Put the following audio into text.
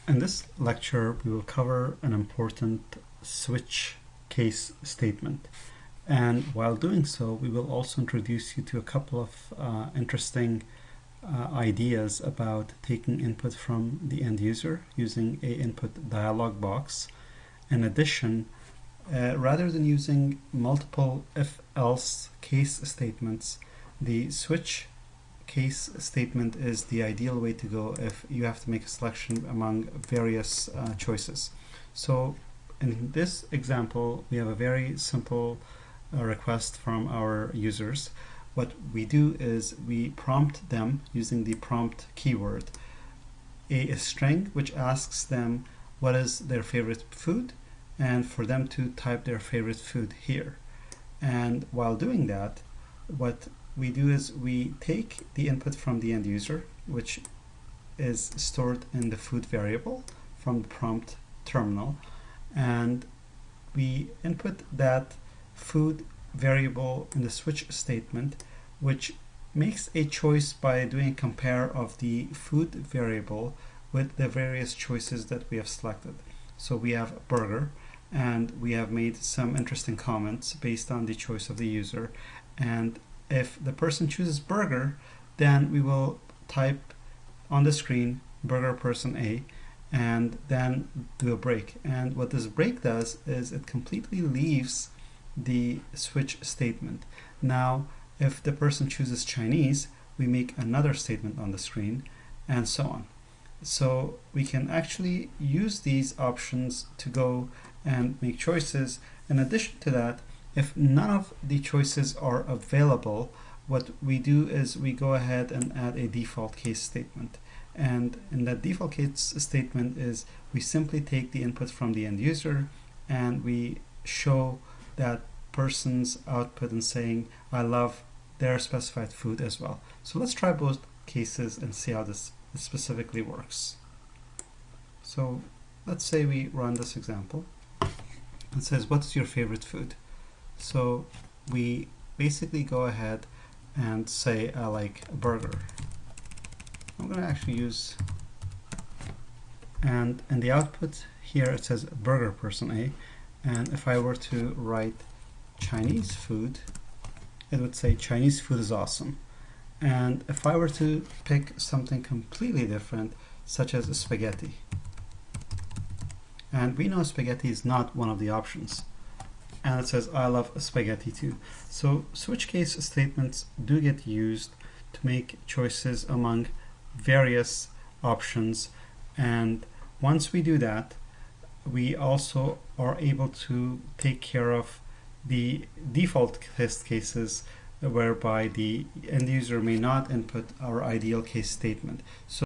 In this lecture, we will cover an important switch case statement. And while doing so, we will also introduce you to a couple of interesting ideas about taking input from the end user using a input dialog box. In addition, rather than using multiple if-else case statements, the switch case statement is the ideal way to go if you have to make a selection among various choices. So in this example, we have a very simple request from our users. What we do is we prompt them using the prompt keyword a string which asks them what is their favorite food, and for them to type their favorite food here. And while doing that, what we do is we take the input from the end user, which is stored in the food variable from the prompt terminal, and we input that food variable in the switch statement, which makes a choice by doing a compare of the food variable with the various choices that we have selected. So we have burger, and we have made some interesting comments based on the choice of the user. And if the person chooses burger, then we will type on the screen burger person A and then do a break. And what this break does is it completely leaves the switch statement. Now, if the person chooses Chinese, we make another statement on the screen, and so on. So we can actually use these options to go and make choices. In addition to that, if none of the choices are available, what we do is we go ahead and add a default case statement. And in that default case statement is we simply take the input from the end user and we show that person's output and saying, I love their specified food as well. So let's try both cases and see how this specifically works. So let's say we run this example. It says, what's your favorite food? So we basically go ahead and say I like a burger. I'm going to actually use, and in the output here it says burger person A, and if I were to write Chinese food, it would say Chinese food is awesome. And if I were to pick something completely different, such as spaghetti, and we know spaghetti is not one of the options, and it says I love spaghetti too. So switch case statements do get used to make choices among various options, and once we do that, we also are able to take care of the default test cases whereby the end user may not input our ideal case statement. So